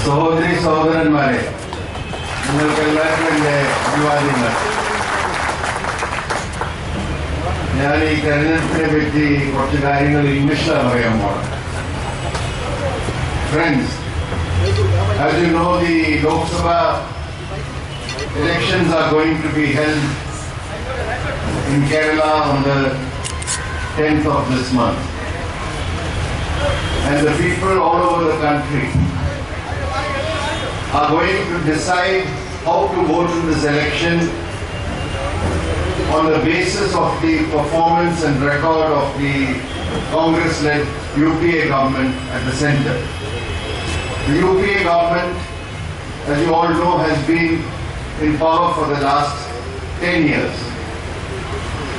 സഹോദരി സഹോദരന്മാരെ, നിങ്ങൾക്കെല്ലാവർക്കും എൻ്റെ അഭിവാദ്യങ്ങൾ. ഞാൻ ഈ തെരഞ്ഞെടുപ്പിനെ പറ്റി കുറച്ച് കാര്യങ്ങൾ ഇംഗ്ലീഷിലാണ് പറയാൻ പോകണം. Friends, as you know, the Lok Sabha elections are going to be held in Kerala on the 10th of this month. And the people all over the country are going to decide how to vote in this election on the basis of the performance and record of the Congress-led UPA government at the center. The UPA government, as you all know, has been in power for the last 10 years.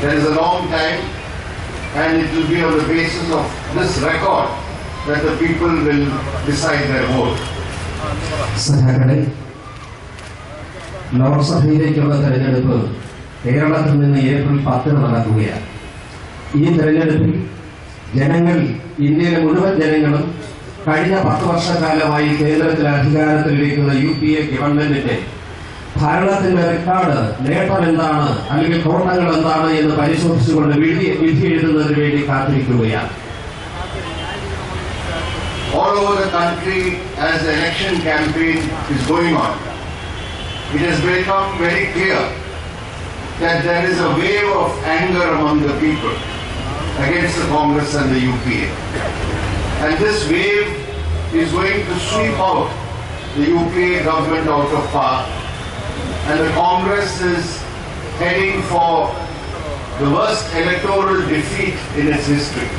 That is a long time, and it will be on the basis of this record that the people will decide their vote. സഹകരണ ലോക്സഭയിലേക്കുള്ള തെരഞ്ഞെടുപ്പ് കേരളത്തിൽ നിന്ന് April 10 നടക്കുകയാണ്. ഈ തെരഞ്ഞെടുപ്പിൽ ജനങ്ങൾ, ഇന്ത്യയിലെ മുഴുവൻ ജനങ്ങളും കഴിഞ്ഞ 10 വർഷക്കാലമായി കേന്ദ്രത്തിൽ അധികാരത്തിലിരിക്കുന്ന UPA ഗവൺമെന്റിന്റെ ഭരണത്തിന്റെ റെക്കോർഡ്, നേട്ടം എന്താണ്, അല്ലെങ്കിൽ കോട്ടങ്ങൾ എന്താണ് എന്ന് പരിശോധിച്ചുകൊണ്ട് വിധി എഴുതുന്നതിന് വേണ്ടി കാത്തിരിക്കുകയാണ്. All over the country, as the election campaign is going on, it has become very clear that there is a wave of anger among the people against the Congress and the UPA. And this wave is going to sweep out the UPA government out of power. And the Congress is heading for the worst electoral defeat in its history.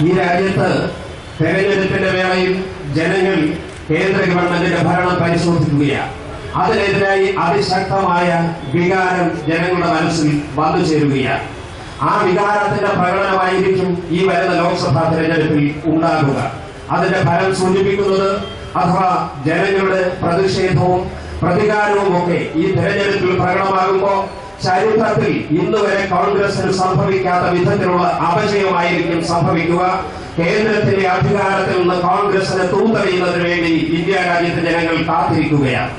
ഈ രാജ്യത്ത് തെരഞ്ഞെടുപ്പിന്റെ വേളയിൽ ജനങ്ങൾ കേന്ദ്ര ഗവൺമെന്റിന്റെ ഭരണം പരിശോധിക്കുകയാണ്. അതിനെതിരായി അതിശക്തമായ വികാരം ജനങ്ങളുടെ മനസ്സിൽ വന്നു ചേരുകയാണ്. ആ വികാരത്തിന്റെ പ്രകടനമായിരിക്കും ഈ വരുന്ന ലോക്സഭാ തെരഞ്ഞെടുപ്പിൽ ഉണ്ടാകുക. അതിന്റെ ഫലം സൂചിപ്പിക്കുന്നത്, അഥവാ ജനങ്ങളുടെ പ്രതിഷേധവും പ്രതികാരവും ഒക്കെ ഈ തെരഞ്ഞെടുപ്പിൽ പ്രകടമാകുമ്പോൾ ചരിത്രത്തിൽ ഇന്നുവരെ കോൺഗ്രസിന് സംഭവിക്കാത്ത വിധത്തിലുള്ള അപജയമായിരിക്കും സംഭവിക്കുക. കേന്ദ്രത്തിന്റെ അധികാരത്തിൽ നിന്ന് കോൺഗ്രസിനെ തൂത്തെറിയുന്നതിന് വേണ്ടി ഇന്ത്യ രാജ്യത്തെ ജനങ്ങൾ കാത്തിരിക്കുകയാണ്.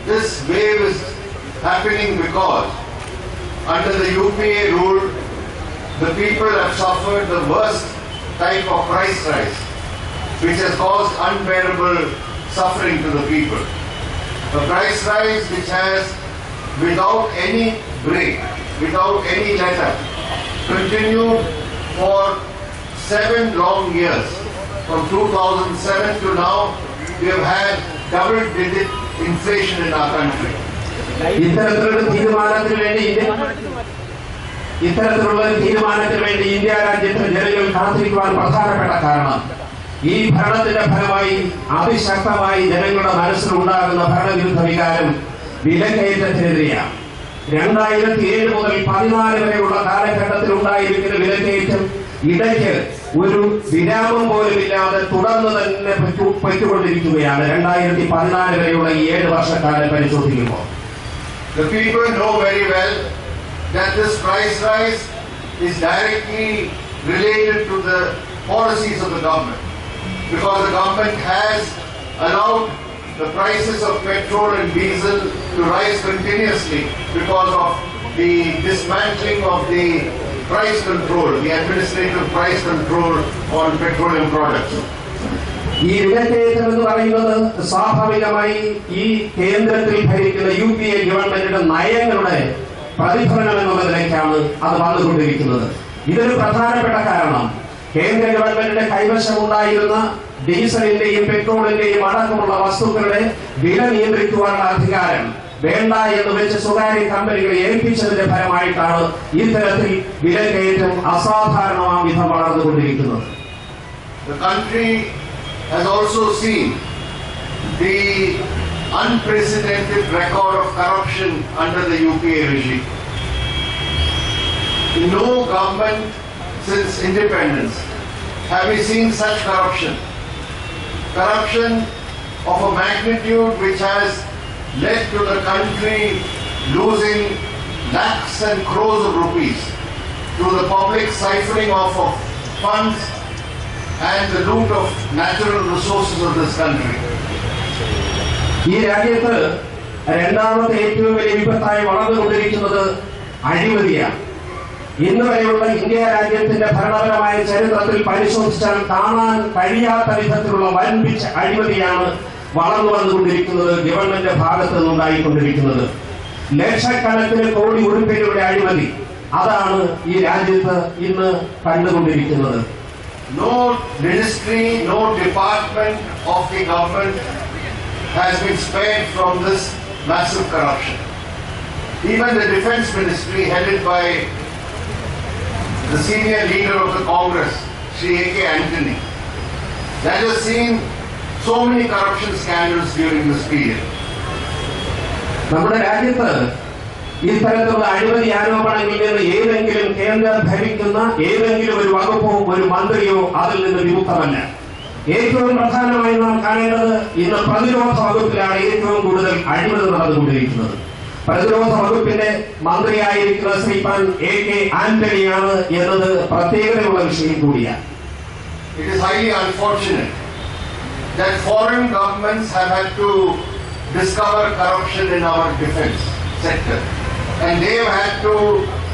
This wave is happening because under the UPA rule, the people have suffered the worst type of price rise, which has caused unbearable suffering to the people. The price rise which has, without any break, without any letter, continued for 7 long years. From 2007 to now, we have had double-digit inflation in our country. ഇത്തരത്തിലുള്ള തീരുമാനത്തിന് വേണ്ടി India രാജ്യത്തെ ജനങ്ങൾ കാത്തിരിക്കുവാൻ പ്രധാനപ്പെട്ട കാരണം, ഈ ഭരണത്തിന്റെ ഫലമായി അതിശക്തമായി ജനങ്ങളുടെ മനസ്സിലുണ്ടാകുന്ന ഭരണവിരുദ്ധ വികാരം വിലക്കയറ്റത്തിനെതിരെയാണ്. 2007 മുതൽ 2014 വരെയുള്ള കാലഘട്ടത്തിൽ ഉണ്ടായിരിക്കുന്ന വിലക്കയറ്റം ഇടയ്ക്ക് ഒരു വിരാമം പോലും ഇല്ലാതെ തുടർന്ന് തന്നെ പൊയ്ക്കൊണ്ടിരിക്കുകയാണ്. 2014 വരെയുള്ള ഈ 7 വർഷക്കാലം പരിശോധിക്കുമ്പോൾ the people know very well that this price rise is directly related to the policies of the government, because the government has allowed the prices of petrol and diesel to rise continuously because of the dismantling of the price control, the administrative price control on petroleum products. ഈ വിലക്കയറ്റം എന്ന് പറയുന്നത് സ്വാഭാവികമായി ഈ കേന്ദ്രത്തിൽ ഭരിക്കുന്ന UPA ഗവൺമെന്റിന്റെ നയങ്ങളുടെ പ്രതിഫലനം എന്നുള്ള നിലയ്ക്കാണ് അത് വന്നുകൊണ്ടിരിക്കുന്നത്. ഇതിന് പ്രധാനപ്പെട്ട കാരണം, കേന്ദ്ര ഗവൺമെന്റിന്റെ കൈവശം ഉണ്ടായിരുന്ന ഡീസലിന്റെയും പെട്രോളിന്റെയും അടക്കമുള്ള വസ്തുക്കളുടെ വില നിയന്ത്രിക്കുവാനുള്ള അധികാരം വേണ്ട എന്ന് വെച്ച് സ്വകാര്യ കമ്പനികളെ ഏൽപ്പിച്ചതിന്റെ ഫലമായിട്ടാണ് ഇത്തരത്തിൽ വിലക്കയറ്റം അസാധാരണമായ വിധം വളർന്നുകൊണ്ടിരിക്കുന്നത്. The country has also seen the unprecedented record of corruption under the UPA regime. In no government since independence have we seen such corruption. Corruption of a magnitude which has led to the country losing lakhs and crores of rupees through the public siphoning off of funds and the loot of natural resources of this country. ഈ രാജ്യത്ത് രണ്ടാമത്തെ ഏറ്റവും വലിയ വിപത്തായി വളർന്നുകൊണ്ടിരിക്കുന്നത് അഴിമതിയാണ്. ഇന്ന് വരെയുള്ള India രാജ്യത്തിന്റെ ഭരണപരമായ ചരിത്രത്തിൽ പരിശോധിച്ചാൽ കാണാൻ കഴിയാത്ത വിധത്തിലുള്ള വൻപിച്ച അഴിമതിയാണ് വളർന്നു വന്നുകൊണ്ടിരിക്കുന്നത്. ഗവൺമെന്റ് ഭാഗത്ത് നിന്നുണ്ടായിക്കൊണ്ടിരിക്കുന്നത് ലക്ഷക്കണക്കിന് കോടി ഉറുപ്പികയുടെ അഴിമതി. അതാണ് ഈ രാജ്യത്ത് ഇന്ന് കണ്ടുകൊണ്ടിരിക്കുന്നത്. No ministry, no department of the government has been spared from this massive corruption. Even the defense ministry, headed by the senior leader of the Congress, Sri A.K. Antony, that has seen so many corruption scandals during this period. നമ്മുടെ രാജ്യത്ത് ഇത്തരത്തിലുള്ള അഴിമതി ആരോപണങ്ങളിൽ നിന്ന് ഏതെങ്കിലും കേന്ദ്രം ഭരിക്കുന്ന ഏതെങ്കിലും ഒരു വകുപ്പോ ഒരു മന്ത്രിയോ അതിൽ നിന്ന് വിമുക്തമല്ല. ഏറ്റവും പ്രധാനമായി നാം കാണേണ്ടത് ഇന്ന് പ്രതിരോധ വകുപ്പിലാണ് ഏറ്റവും കൂടുതൽ അഴിമതി നടന്നുകൊണ്ടിരിക്കുന്നത്. പ്രതിരോധ വകുപ്പിന്റെ മന്ത്രിയായിരിക്കുന്ന ശ്രീമാൻ A.K. ആന്റണിയാണ് എന്നത് പ്രത്യേകതയുള്ള വിഷയം കൂടിയാണ്. It is highly unfortunate that foreign governments have had to discover corruption in our defense sector, and they have had to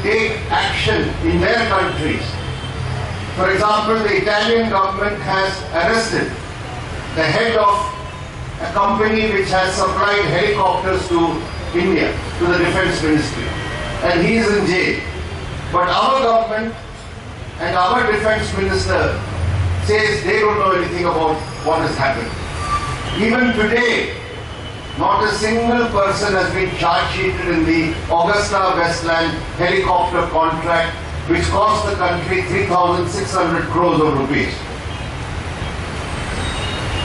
take action in their countries. For example, the Italian government has arrested the head of a company which has supplied helicopters to India, to the defense ministry, and he is in jail. But our government and our defense minister says they don't know anything about what has happened. Even today, not a single person has been charge sheeted in the Augusta Westland helicopter contract, which cost the country 3,600 crores of rupees.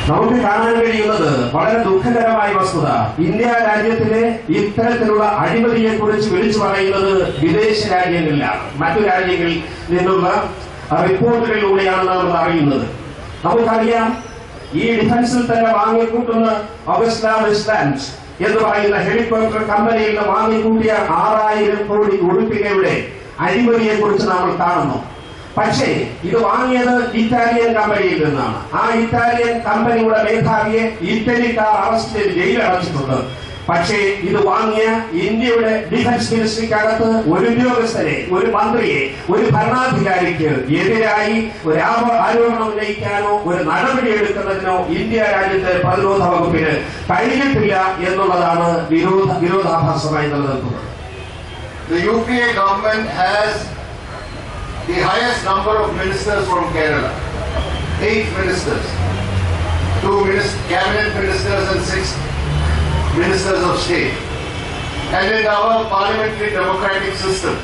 നമുക്ക് കാണാൻ കഴിയുന്നത് വളരെ ദുഃഖകരമായ വസ്തുത. India രാജ്യത്തിലെ ഇത്തരത്തിലുള്ള അഴിമതിയെ കുറിച്ച് വിളിച്ചു പറയുന്നത് വിദേശ രാജ്യങ്ങളിലാണ്. മറ്റു രാജ്യങ്ങളിൽ നിന്നുള്ള റിപ്പോർട്ടുകളിലൂടെയാണ് നാം അറിയുന്നത്. നമുക്കറിയാം, ഈ ഡിഫൻസിൽ തന്നെ വാങ്ങിക്കൂട്ടുന്ന ഓഗസ്റ്റ വെസ്റ്റ്ലാൻഡ് എന്ന് പറയുന്ന ഹെലികോപ്റ്റർ കമ്പനിയിൽ നിന്ന് വാങ്ങിക്കൂട്ടിയ 6,000 കോടി ഉറുപ്പികയുടെ അഴിമതിയെ കുറിച്ച് നമ്മൾ കാണുന്നു. പക്ഷേ ഇത് വാങ്ങിയത് ഇറ്റാലിയൻ കമ്പനിയിൽ നിന്നാണ്. ആ ഇറ്റാലിയൻ കമ്പനിയുടെ മേധാവിയെ ഇറ്റലിക്കാർ അറസ്റ്റ് ചെയ്ത് ജയിലടച്ചിട്ടുണ്ട്. പക്ഷേ ഇത് വാങ്ങിയ ഇന്ത്യയുടെ ഡിഫൻസ് മിനിസ്ട്രിക്കകത്ത് ഒരു ഉദ്യോഗസ്ഥരെ, ഒരു മന്ത്രിയെ, ഒരു ഭരണാധികാരിക്ക് എതിരായി ഒരു ആരോപണം ഉന്നയിക്കാനോ ഒരു നടപടി എടുക്കുന്നതിനോ ഇന്ത്യ രാജ്യത്തെ പ്രതിരോധ വകുപ്പിന് കഴിഞ്ഞിട്ടില്ല എന്നുള്ളതാണ് വിരോധാഭാസമായി നിലനിൽക്കുന്നത്. The UPA government has the highest number of ministers from Kerala, 8 ministers, 2 cabinet ministers and 6 ministers of state. And in our parliamentary democratic system,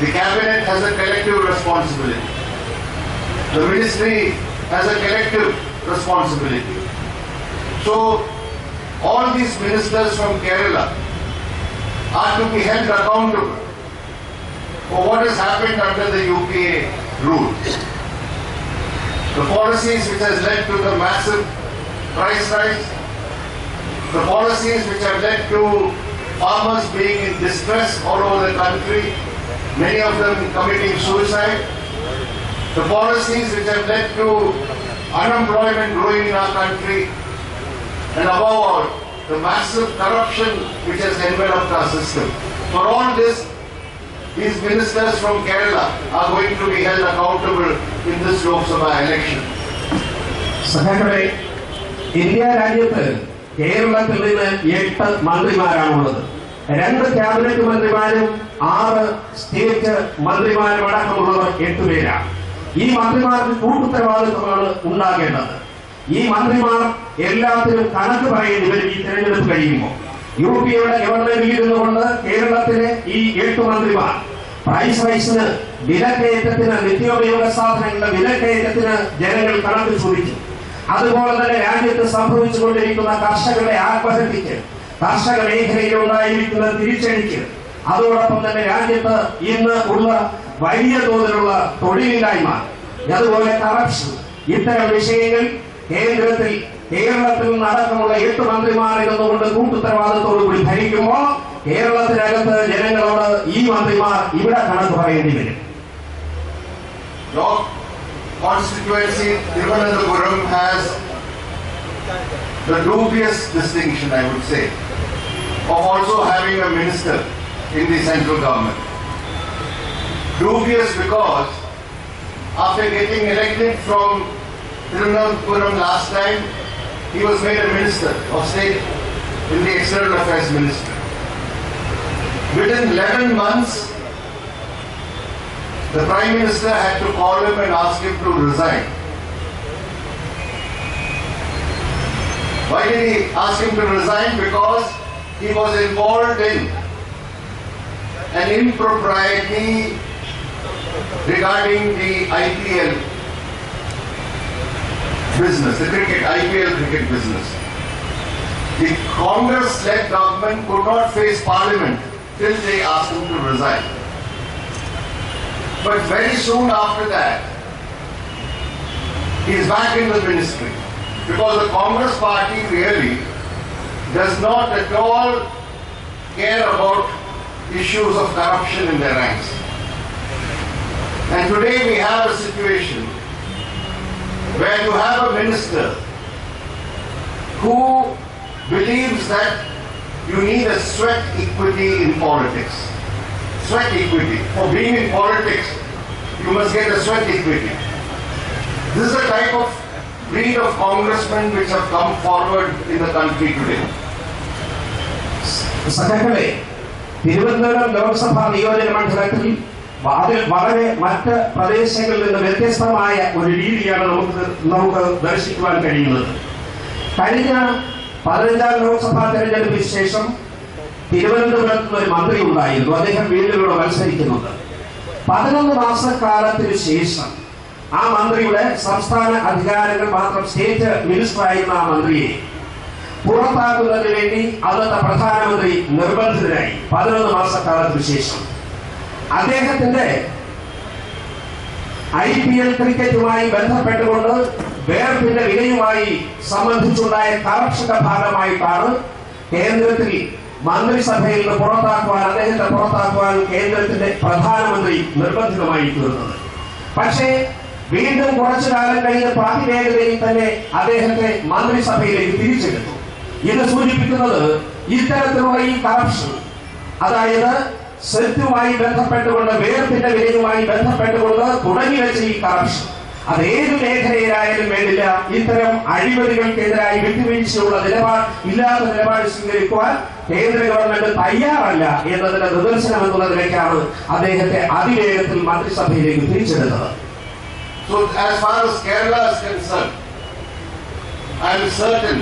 the cabinet has a collective responsibility. The ministry has a collective responsibility. So all these ministers from Kerala are to be held accountable for what has happened under the UPA rule. The policies which has led to the massive price rise, the policies which have led to farmers being in distress all over the country, many of them committing suicide, the policies which have led to unemployment growing in our country, and above all, the massive corruption which has enveloped our system. For all this, these ministers from Kerala are going to be held accountable in this Lok Sabha election. സഹോദരങ്ങളെ, India രാജ്യത്ത് കേരളത്തിൽ നിന്ന് 8 മന്ത്രിമാരാണുള്ളത്. 2 cabinet മന്ത്രിമാരും 6 state മന്ത്രിമാരും അടക്കമുള്ളവർ 8 പേരാണ്. ഈ മന്ത്രിമാർക്ക് കൂട്ടുത്തരവാദിത്വമാണ് ഉണ്ടാകേണ്ടത്. ഈ മന്ത്രിമാർ എല്ലാത്തിനും കണക്ക് പറയേണ്ടി വരും ഈ തെരഞ്ഞെടുപ്പ് കഴിയുമ്പോൾ. UPAയുടെ ഗവൺമെന്റിൽ ഇരുന്നുകൊണ്ട് കേരളത്തിലെ ഈ 8 മന്ത്രിമാർ പ്രൈസ് റൈസിന്, വിലക്കയറ്റത്തിന്, നിത്യോപയോഗ സാധനങ്ങളുടെ വിലക്കയറ്റത്തിന് ജനങ്ങൾ കണക്ക് ചോദിച്ചു. അതുപോലെ തന്നെ രാജ്യത്ത് സംഭവിച്ചുകൊണ്ടിരിക്കുന്ന കർഷകരുടെ ആത്മഹത്യക്ക്, കാർഷിക മേഖലയിൽ ഉണ്ടായിരിക്കുന്ന തിരിച്ചടിക്ക്, അതോടൊപ്പം തന്നെ രാജ്യത്ത് ഇന്ന് ഉള്ള വലിയ തോതിലുള്ള തൊഴിലില്ലായ്മ, അതുപോലെ കറപ്ഷൻ, ഇത്തരം വിഷയങ്ങൾ കേരളത്തിൽ നടക്കമുള്ള 8 മന്ത്രിമാർ ഇരുന്നുകൊണ്ട് കൂട്ടുത്തരവാദിത്തോടുകൂടി ഭരിക്കുമ്പോൾ കേരളത്തിനകത്ത് ജനങ്ങളോട് ഈ മന്ത്രിമാർ ഇവിടെ കണക്ക് പറയേണ്ടി വരും. constituency, Thiruvananthapuram, has the dubious distinction, I would say, of also having a minister in the central government. Dubious because after getting elected from Thiruvananthapuram last time, he was made a minister of state in the External Affairs Ministry. Within 11 months, the Prime Minister had to call him and ask him to resign. Why did he ask him to resign? Because he was involved in an impropriety regarding the IPL business, the IPL cricket business. The Congress-led government could not face Parliament till they asked him to resign. But very soon after that, he is back in the ministry because the Congress party really does not at all care about issues of corruption in their ranks. And today we have a situation where you have a minister who believes that you need a sweat equity in politics. Sweat equity. For being in politics, you must get a sweat equity. This is the type of breed of congressmen which have come forward in the country today. സഖാക്കളെ, തിരുവനന്തപുരം ലോക്സഭാ നിയോജക മണ്ഡലത്തിൽ വളരെ മറ്റ് പ്രദേശങ്ങളിൽ നിന്ന് വ്യത്യസ്തമായ ഒരു രീതിയാണ് നമുക്ക് ദർശിക്കുവാൻ കഴിയുന്നത്. കഴിഞ്ഞ 15ാം ലോക്സഭാ തെരഞ്ഞെടുപ്പിന് ശേഷം തിരുവനന്തപുരത്ത് ഒരു മന്ത്രി ഉണ്ടായിരുന്നു. അദ്ദേഹം വീണ്ടും ഇവിടെ മത്സരിക്കുന്നുണ്ട്. 11 മാസക്കാലത്തിന് ശേഷം ആ മന്ത്രിയുടെ സംസ്ഥാന അധികാരങ്ങൾ മാത്രം സ്റ്റേറ്റ് മിനിസ്റ്ററായിരുന്ന ആ മന്ത്രിയെ പുറത്താക്കുന്നതിന് വേണ്ടി അന്നത്തെ പ്രധാനമന്ത്രി നിർബന്ധിതരായി. 11 മാസക്കാലത്തിന് ശേഷം അദ്ദേഹത്തിന്റെ IPL ക്രിക്കറ്റുമായി ബന്ധപ്പെട്ടുകൊണ്ട് വേർപിന്റെ വിലയുമായി സംബന്ധിച്ചുണ്ടായ കറപ്ഷന്റെ ഭാഗമായിട്ടാണ് കേന്ദ്രത്തിൽ മന്ത്രിസഭയിൽ നിന്ന് അദ്ദേഹത്തെ പുറത്താക്കുവാൻ കേന്ദ്രത്തിന്റെ പ്രധാനമന്ത്രി നിർബന്ധിതമായി തീർന്നത്. പക്ഷേ വീണ്ടും കുറച്ചു കാലം കഴിഞ്ഞ് പാതിവേഗതയിൽ തന്നെ അദ്ദേഹത്തെ മന്ത്രിസഭയിലേക്ക് തിരിച്ചെടുത്തു. ഇത് സൂചിപ്പിക്കുന്നത് ഇത്തരത്തിലുള്ള ഈ കറപ്ഷൻ, അതായത് സ്വത്തുമായി ബന്ധപ്പെട്ടുകൊണ്ട് വേർപിന്റെ വിലയുമായി ബന്ധപ്പെട്ടുകൊണ്ട് തുടങ്ങി വെച്ച ഈ കറപ്ഷൻ, അത് ഏത് മേഖലയിലായാലും വേണ്ടില്ല, ഇത്തരം അഴിമതികൾക്കെതിരായി വിട്ടുവീഴ്ചയുള്ള ഇല്ലാത്ത നിലപാട് സ്വീകരിക്കുവാൻ കേന്ദ്ര ഗവൺമെന്റ് തയ്യാറല്ല എന്നതിന്റെ നിദർശനം എന്നുള്ള നിലയ്ക്കാണ് അദ്ദേഹത്തെ അതിവേഗത്തിൽ മന്ത്രിസഭയിലേക്ക് തിരിച്ചെടുത്തത്. So as far as Kerala is concerned, I am certain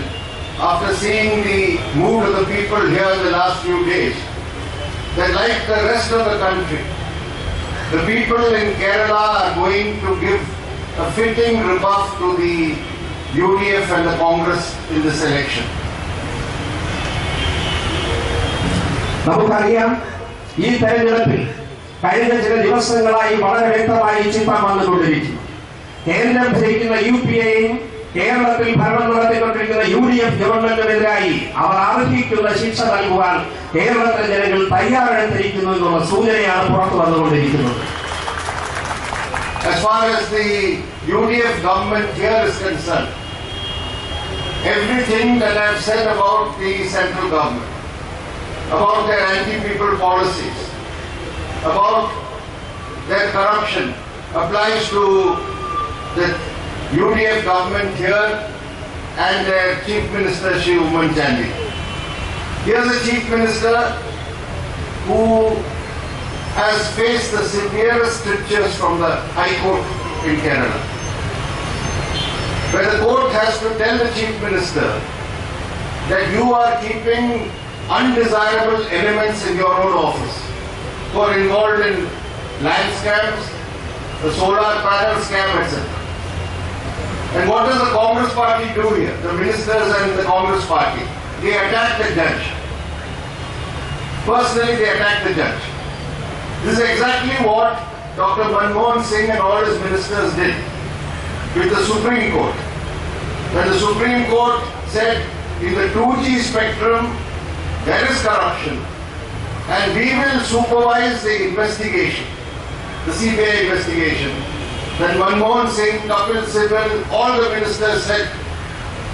after seeing the mood of the people here in the last few days that like the rest of the country, the people in Kerala are going to give a fitting rebuff to the UDF and the Congress in this election. നമുക്കറിയാം, ഈ തെരഞ്ഞെടുപ്പിൽ കഴിഞ്ഞ ചില ദിവസങ്ങളായി വളരെ വ്യക്തമായി ചിത്രം വന്നുകൊണ്ടിരിക്കുന്നു. കേന്ദ്രം ഭരിക്കുന്ന UPAയും കേരളത്തിൽ ഭരണം നടത്തിക്കൊണ്ടിരിക്കുന്ന UDF ഗവൺമെന്റിനെതിരായി അവർ അർഹിക്കുന്ന ശിക്ഷ നൽകുവാൻ കേരളത്തിലെ ജനങ്ങൾ തയ്യാറെടുത്തിരിക്കുന്നു എന്നുള്ള സൂചനയാണ് പുറത്തു വന്നുകൊണ്ടിരിക്കുന്നത്. As far as the UDF government here is concerned, everything that I have said about the central government, about their anti-people policies, about their corruption applies to the UDF government here and their Chief Minister Shri Oommen Chandy. Here's a Chief Minister who has faced the severest strictures from the High Court in Kerala, where the court has to tell the Chief Minister that you are keeping undesirable elements in your own office who are involved in land scams, the solar panel scam, etc. And what does the Congress party do here? The ministers and the Congress party, they attack the judge. Personally, they attack the judge. This is exactly what Dr. Manmohan Singh and all his ministers did with the Supreme Court. When the Supreme Court said in the 2G spectrum there is corruption and we will supervise the investigation, the CBI investigation, Then Manmohan Singh, Kapil Sibal, all the ministers said,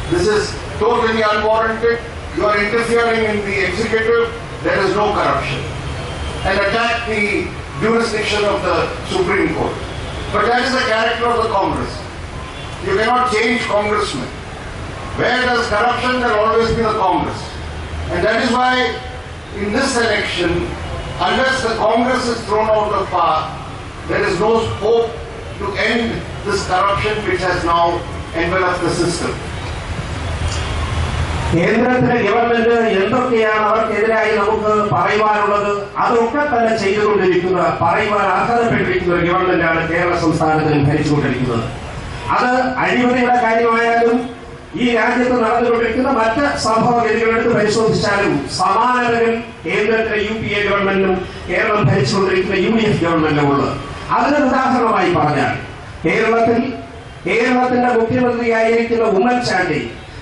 this is totally unwarranted, you are interfering in the executive, there is no corruption, and attacked the jurisdiction of the Supreme Court. But that is the character of the Congress. You cannot change congressmen. Where there's corruption, there will always be the Congress. And that is why in this election, unless the Congress is thrown out of power, there is no hope to end this corruption which has now enveloped the system. കേന്ദ്രത്തിലെ government എന്തൊക്കെയാണ് അവർക്കെതിരായി നമുക്ക് പറയുവാനുള്ളത് അതൊക്കെ തന്നെ ചെയ്തുകൊണ്ടിരിക്കുന്ന പറയുവാൻ അർഹതപ്പെട്ടിരിക്കുന്ന ഒരു ഗവൺമെന്റാണ് കേരള സംസ്ഥാനത്തിൽ ഭരിച്ചുകൊണ്ടിരിക്കുന്നത്. അത് അഴിമതിയുടെ കാര്യമായാലും ഈ രാജ്യത്ത് നടന്നുകൊണ്ടിരിക്കുന്ന മറ്റ് സംഭവഗതികളെടുത്ത് പരിശോധിച്ചാലും സമാനതകൾ കേന്ദ്രത്തിലെ UPA ഗവൺമെന്റും കേരളം ഭരിച്ചുകൊണ്ടിരിക്കുന്ന UDF ഗവൺമെന്റും ഉള്ളത്. അതിന് ഉദാഹരണമായി പറഞ്ഞാൽ കേരളത്തിന്റെ മുഖ്യമന്ത്രിയായിരിക്കുന്ന ഉമ്മൻചാണ്ടി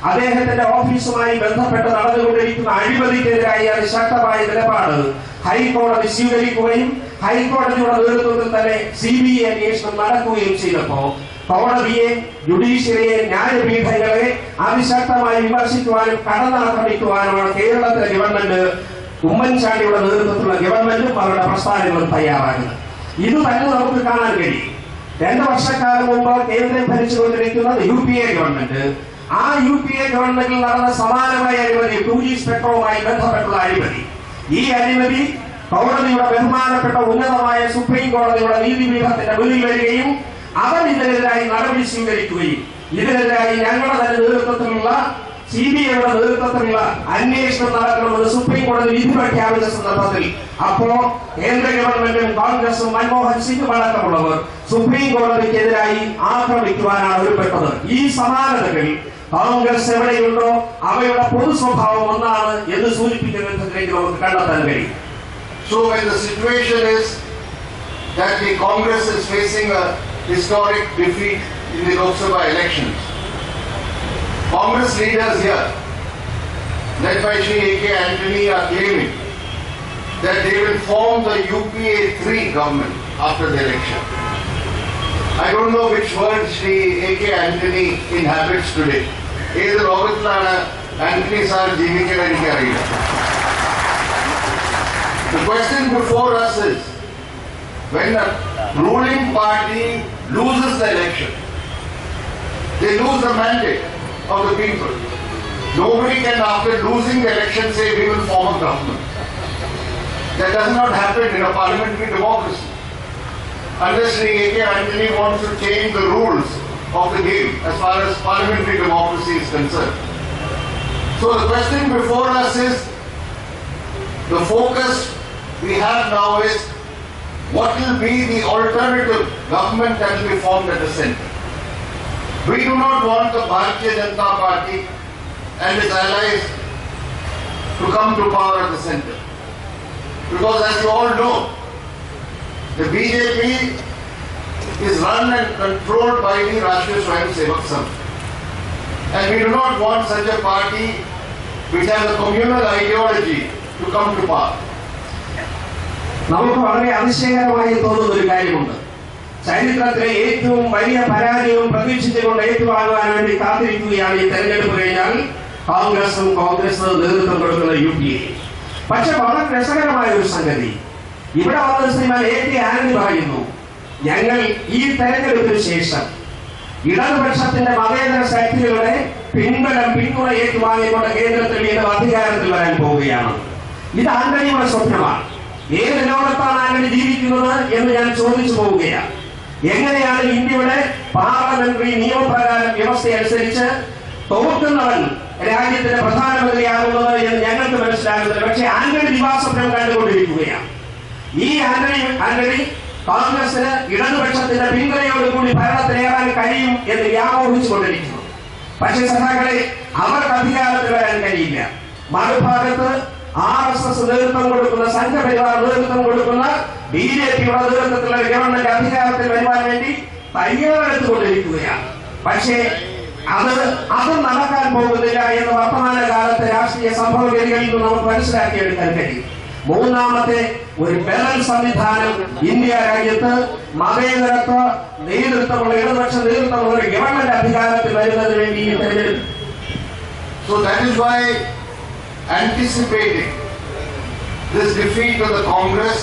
അദ്ദേഹത്തിന്റെ ഓഫീസുമായി ബന്ധപ്പെട്ട് നടന്നുകൊണ്ടിരിക്കുന്ന അഴിമതിക്കെതിരായി അതിശക്തമായ നിലപാട് ഹൈക്കോടതി സ്വീകരിക്കുകയും ഹൈക്കോടതിയുടെ നേതൃത്വത്തിൽ തന്നെ CBI അന്വേഷണം നടക്കുകയും ചെയ്തപ്പോൾ കോടതിയെ, ജുഡീഷ്യറിയെ, ന്യായപീഠങ്ങളെ അതിശക്തമായി വിമർശിക്കുവാനും കടന്നാക്രമിക്കുവാനുമാണ് കേരളത്തിലെ ഗവൺമെന്റ്, ഉമ്മൻചാണ്ടിയുടെ നേതൃത്വത്തിലുള്ള ഗവൺമെന്റും അവരുടെ പ്രസ്ഥാനങ്ങളും തയ്യാറാകുന്നത്. ഇത് തന്നെ നമുക്ക് കാണാൻ കഴിയും. 2 വർഷക്കാലം മുമ്പ് കേന്ദ്രം ഭരിച്ചുകൊണ്ടിരിക്കുന്നത് UPA ഗവൺമെന്റ്. ആ UPA ഗവൺമെന്റിൽ നടന്ന സമാനമായ അഴിമതി, 2G സ്പെക്ട്രവുമായി ബന്ധപ്പെട്ടുള്ള അഴിമതി. ഈ അഴിമതി കോടതിയുടെ ബഹുമാനപ്പെട്ട ഉന്നതമായ സുപ്രീം കോടതിയുടെ നീതിപീഠത്തിന്റെ മുന്നിൽ വരികയും അവർ ഇതിനെതിരായി നടപടി സ്വീകരിക്കുകയും ഇതിനെതിരായി ഞങ്ങളുടെ തന്നെ നേതൃത്വത്തിലുള്ള CBIയുടെ നേതൃത്വത്തിലുള്ള അന്വേഷണം നടക്കണമെന്ന് സുപ്രീം കോടതി വിധി പ്രഖ്യാപിച്ച സന്ദർഭത്തിൽ അപ്പോ കേന്ദ്ര ഗവൺമെന്റും കോൺഗ്രസും മൻമോഹൻ സിംഗും അടക്കമുള്ളവർ സുപ്രീം കോടതിക്കെതിരായി ആക്രമിക്കുവാനാണ് ഒരുപ്പെട്ടത്. ഈ സമാനതകൾ കോൺഗ്രസ് എവിടെയുണ്ടോ അവയുടെ പൊതു സ്വഭാവം ഒന്നാണ് എന്ന് സൂചിപ്പിക്കുന്ന വിധത്തിലേക്ക് നമുക്ക് കണ്ടെത്താൻ കഴിയും. So when the situation is that the Congress is facing a historic defeat in the Lok Sabha elections, Congress leaders here, led by Shri A.K. Antony, are claiming that they will form the UPA 3 government after the election. I don't know which word Shri A.K. Antony inhabits today. Either Logatlana, Antony sir, Jivika Radikariya. The question before us is, when a ruling party loses the election, they lose the mandate of the people. Nobody can, after losing the election, say we will form a government. That does not happen in a parliamentary democracy. Unless Sri A.K. Antony wants to change the rules of the game as far as parliamentary democracy is concerned. So the question before us is, the focus we have now is, what will be the alternative government that will be formed at the center? We do not want the Bharatiya Janata Party and its allies to come to power at the center. Because as you all know, the BJP is run and controlled by the Rashtriya Swayamsevak Sangh. And we do not want such a party which has a communal ideology to come to power. നമുക്ക് വളരെ അതിശയകരമായി തോന്നുന്ന ഒരു കാര്യമുണ്ട്. ചരിത്രത്തിലെ ഏറ്റവും വലിയ പരാജയവും പ്രതീക്ഷിച്ചുകൊണ്ട് ഏറ്റുവാങ്ങുവാൻ വേണ്ടി കാത്തിരിക്കുകയാണ് ഈ തെരഞ്ഞെടുപ്പ് കഴിഞ്ഞാൽ കോൺഗ്രസ് നേതൃത്വം കൊടുക്കുന്ന UPA. പക്ഷെ വളരെ രസകരമായ ഒരു സംഗതി, ഇവിടെ വന്ന ശ്രീമാൻ A.K. ആന്റണി പറയുന്നു, ഞങ്ങൾ ഈ തെരഞ്ഞെടുപ്പിന് ശേഷം ഇടതുപക്ഷത്തിന്റെ മതേതര ശക്തികളുടെ പിന്തുണ ഏറ്റുവാങ്ങിക്കൊണ്ട് കേന്ദ്രത്തിൽ വീണ്ടും അധികാരത്തിൽ വരാൻ പോവുകയാണ്. ഇത് ആന്റണിയുടെ സ്വപ്നമാണ്. ഏത് ലോകത്താണ് ആന്റണി ജീവിക്കുന്നത് എന്ന് ഞാൻ ചോദിച്ചു പോവുകയാണ്. എങ്ങനെയാണ് ഇന്ത്യയുടെ പാർലമെന്ററി നിയമപ്രകാരം വ്യവസ്ഥയനുസരിച്ച് തോക്കുന്നവൻ രാജ്യത്തിന്റെ പ്രധാനമന്ത്രിയാകുന്നത് എന്ന് ഞങ്ങൾക്ക് മനസ്സിലാകുന്നത്? പക്ഷേ ആന്റണി ദിവാസ്വപ്നം കണ്ടുകൊണ്ടിരിക്കുകയാണ്. ഈ ആന്റണി കോൺഗ്രസിന് ഇടതുപക്ഷത്തിന്റെ പിന്തുണയോടുകൂടി ഭരണത്തിലേറാൻ കഴിയും എന്ന് വ്യാമോഹിച്ചുകൊണ്ടിരിക്കുന്നു. പക്ഷേ സഖാക്കളെ, അവർക്ക് അധികാരത്തിൽ വരാൻ കഴിയില്ല. മറുഭാഗത്ത് RSS നേതൃത്വം കൊടുക്കുന്ന, സംഘപരിവാർ നേതൃത്വം കൊടുക്കുന്ന BJPയുടെ നേതൃത്വത്തിലുള്ള ഗവൺമെന്റ് അധികാരത്തിൽ വരുവാൻ വേണ്ടി തയ്യാറെടുത്തുകൊണ്ടിരിക്കുകയാണ്. പക്ഷേ അത് നടക്കാൻ പോകുന്നില്ല എന്ന് വർത്തമാനകാലത്തെ രാഷ്ട്രീയ സംഭവഗതികളിൽ നിന്ന് നമുക്ക് മനസ്സിലാക്കിയെടുക്കാൻ കഴിയും. മൂന്നാമത്തെ ഒരു ബദൽ സംവിധാനം ഇന്ത്യ രാജ്യത്ത് മതേതരത്വ നേതൃത്വമുള്ള ഇടതുപക്ഷ നേതൃത്വമുള്ള ഒരു ഗവൺമെന്റ് അധികാരത്തിൽ വരുന്നതിന് വേണ്ടി ഈ തെരഞ്ഞെടുപ്പ്. So that is why, anticipating this defeat of the Congress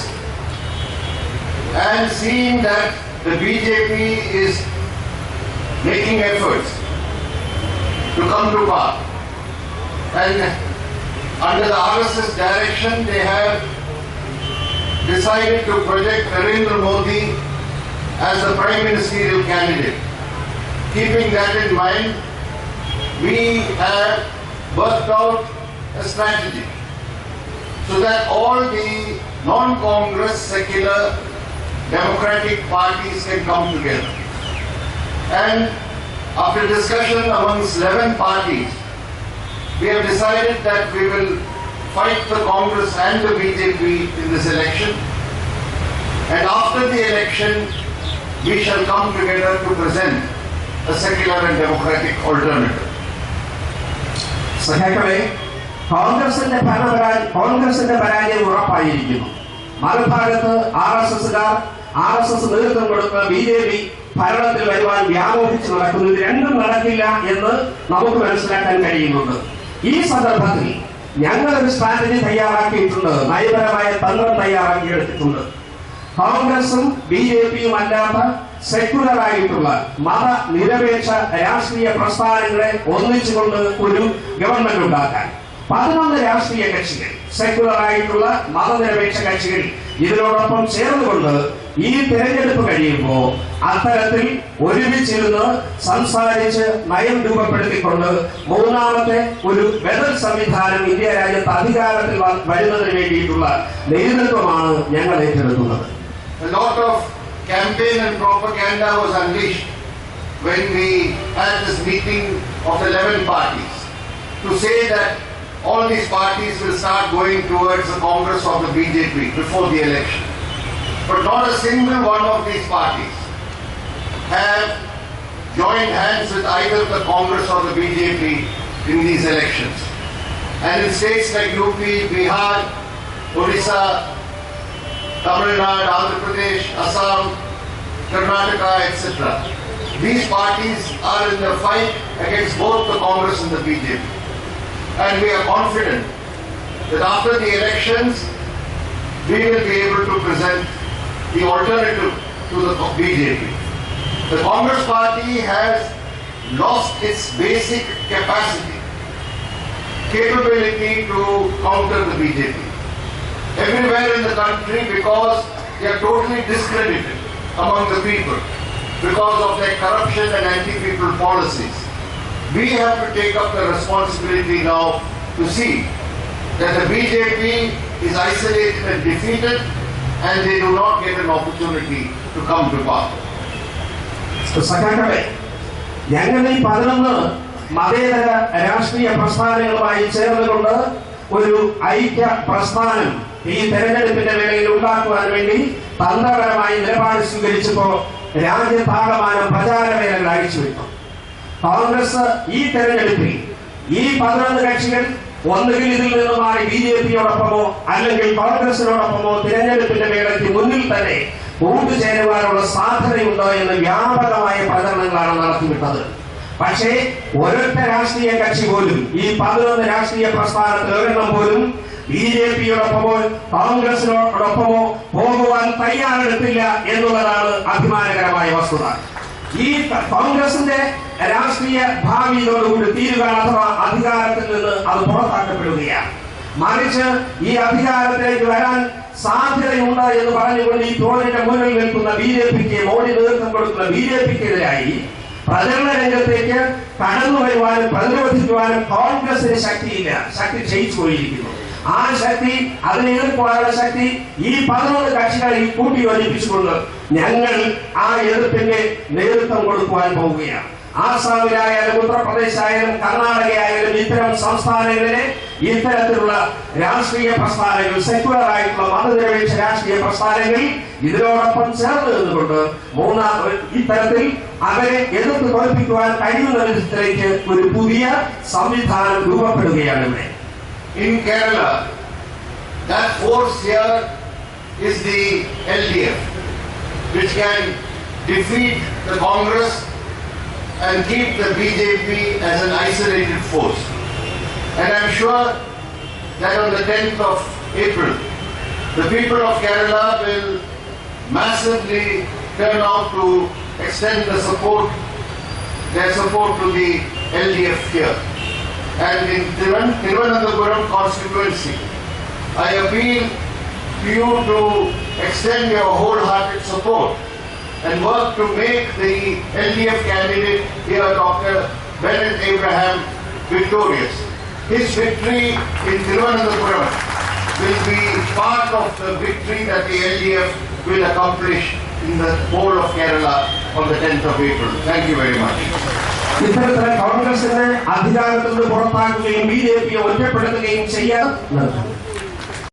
and seeing that the BJP is making efforts to come to power, and under the RSS direction they have decided to project Narendra Modi as the prime ministerial candidate. Keeping that in mind, we have worked out a strategy so that all the non-Congress secular democratic parties can come together. And after discussion amongst 11 parties, we have decided that we will fight the Congress and the BJP in this election. And after the election, we shall come together to present a secular and democratic alternative. സഖാക്കളെ, കോൺഗ്രസിന്റെ പരാജയം ഉറപ്പായിരിക്കുന്നു. മറുഭാഗത്ത് RSS നേതൃത്വം കൊടുക്കുന്ന BJP ഭരണത്തിൽ വരുവാൻ വ്യാമോഹിച്ച് നടക്കുന്നു. ഇത് രണ്ടും നടക്കില്ല എന്ന് നമുക്ക് മനസ്സിലാക്കാൻ കഴിയുന്നുണ്ട്. ഈ സന്ദർഭത്തിൽ ഞങ്ങളൊരു സ്ട്രാറ്റജി തയ്യാറാക്കിയിട്ടുണ്ട്, നയപരമായ തന്ത്രം തയ്യാറാക്കിയെടുത്തിട്ടുണ്ട്. കോൺഗ്രസും BJPയും അല്ലാത്ത സെക്യുലർ ആയിട്ടുള്ള മതനിരപേക്ഷ രാഷ്ട്രീയ പ്രസ്ഥാനങ്ങളെ ഒന്നിച്ചുകൊണ്ട് ഒരു ഗവൺമെന്റ് ഉണ്ടാക്കാൻ 11 രാഷ്ട്രീയ കക്ഷികൾ, സെക്യുലർ ആയിട്ടുള്ള മതനിരപേക്ഷ കക്ഷികൾ ഇതിനോടൊപ്പം ചേർന്നുകൊണ്ട് ഈ തെരഞ്ഞെടുപ്പ് കഴിയുമ്പോൾ അത്തരത്തിൽ ഒരുമിച്ചിരുന്ന് സംസാരിച്ച് നയം രൂപപ്പെടുത്തിക്കൊണ്ട് മൂന്നാമത്തെ ഒരു ബദൽ സംവിധാനം ഇന്ത്യ രാജ്യത്ത് അധികാരത്തിൽ വരുന്നതിന് വേണ്ടിയിട്ടുള്ള നേതൃത്വമാണ് ഞങ്ങൾ ഏറ്റെടുക്കുന്നത്. A lot of campaign and propaganda was unleashed when we had this meeting of 11 parties to say that all these parties will start going towards the Congress or the BJP before the election. But not a single one of these parties have joined hands with either the Congress or the BJP in these elections. And in states like UP, Bihar, Odisha, Tamil Nadu, Andhra Pradesh, Assam, Karnataka, etc. These parties are in the fight against both the Congress and the BJP. And we are confident that after the elections, we will be able to present the alternative to the BJP. The Congress party has lost its basic capability to counter the BJP. Everywhere in the country, because they are totally discredited among the people because of their corruption and anti-people policies. We have to take up the responsibility now to see that the BJP is isolated and defeated and they do not get an opportunity to come to power. സഖാക്കളെ, ഞങ്ങൾ ഈ 11 മതേതര രാഷ്ട്രീയ പ്രസ്ഥാനങ്ങളുമായി ചേർന്നുകൊണ്ട് ഒരു ഐക്യ പ്രസ്ഥാനം ഈ തെരഞ്ഞെടുപ്പിന്റെ വേളയിൽ ഉണ്ടാക്കുവാൻ വേണ്ടി തന്ത്രപരമായി നിലപാട് സ്വീകരിച്ചപ്പോൾ രാജ്യത്താകമാനം പ്രചാരവേലകൾ അഴിച്ചുവിട്ടു. കോൺഗ്രസ് ഈ തെരഞ്ഞെടുപ്പിൽ ഈ 11 കക്ഷികൾ ഒന്നുകിൽ ഇതിൽ നിന്ന് മാറി BJPയോടൊപ്പമോ അല്ലെങ്കിൽ കോൺഗ്രസിനോടൊപ്പമോ തിരഞ്ഞെടുപ്പിന്റെ വേളയ്ക്ക് മുന്നിൽ തന്നെ കൂട്ടുചേരുവാനുള്ള സാധ്യതയുണ്ടോ എന്ന് വ്യാപകമായ പ്രചരണങ്ങളാണ് നടത്തിവിട്ടത്. പക്ഷേ ഒരൊറ്റ രാഷ്ട്രീയ കക്ഷി പോലും, ഈ 11 രാഷ്ട്രീയ പ്രസ്ഥാനത്തിൽ ഒരെണ്ണം പോലും BJPയോടൊപ്പമോ കോൺഗ്രസിനോടൊപ്പമോ പോകുവാൻ തയ്യാറെടുത്തില്ല എന്നുള്ളതാണ് അഭിമാനകരമായ വസ്തുത. ഈ കോൺഗ്രസിന്റെ രാഷ്ട്രീയ ഭാവിയോടുകൂടി തീരുകയാണ്, അഥവാ അധികാരത്തിൽ നിന്ന് അത് പുറത്താക്കപ്പെടുകയാണ്. മറിച്ച് ഈ അധികാരത്തിലേക്ക് വരാൻ സാധ്യതയുണ്ട് എന്ന് പറഞ്ഞുകൊണ്ട് ഈ തോണിന്റെ മുന്നിൽ നിൽക്കുന്ന BJPക്ക്, മോഡി നേതൃത്വം കൊടുക്കുന്ന BJPക്കെതിരായി പ്രചരണ രംഗത്തേക്ക് കടന്നു വരുവാനും പ്രതിരോധിക്കുവാനും കോൺഗ്രസിന് ശക്തിയില്ല. ശക്തി ക്ഷയിച്ചു പോയിരിക്കുന്നു. ആ ശക്തി, അതിനെ എതിർക്കുവാനുള്ള ശക്തി ഈ 11 കക്ഷികളെ കൂട്ടിയോജിപ്പിച്ചുകൊണ്ട് ഞങ്ങൾ ആ എതിർപ്പിന്റെ നേതൃത്വം കൊടുക്കുവാൻ പോവുകയാണ്. ആസാമിലായാലും ഉത്തർപ്രദേശായാലും കർണാടകയായാലും ഇത്തരം സംസ്ഥാനങ്ങളിലെ ഇത്തരത്തിലുള്ള രാഷ്ട്രീയ പ്രസ്ഥാനങ്ങൾ, സെക്യുലർ ആയിട്ടുള്ള മതനിരപേക്ഷ രാഷ്ട്രീയ പ്രസ്ഥാനങ്ങൾ ഇതിനോടൊപ്പം ചേർന്ന് നിന്നുകൊണ്ട് ഇത്തരത്തിൽ അവരെ എതിർത്ത് തോൽപ്പിക്കുവാൻ കഴിയുന്ന വിധത്തിലേക്ക് ഒരു പുതിയ സംവിധാനം രൂപപ്പെടുകയാണ് ഇവിടെ. In Kerala, That force here is the LDF, which can defeat the Congress and keep the BJP as an isolated force. And I'm sure that on the 10th of April, the people of Kerala will massively turn out to extend their support to the LDF here. And in Thiruvananthapuram constituency, I appeal to you to extend your wholehearted support and work to make the LDF candidate here, Dr. Bennett Abraham, victorious. His victory in Thiruvananthapuram will be part of the victory that the LDF will accomplish in the whole of Kerala on the 10th of April. Thank you very much. ഇത്തരത്തിലെ കോൺഗ്രസിനെ അധികാരത്തിൽ നിന്ന് പുറത്താക്കുകയും BJP ഒറ്റപ്പെടുത്തുകയും ചെയ്യാൻ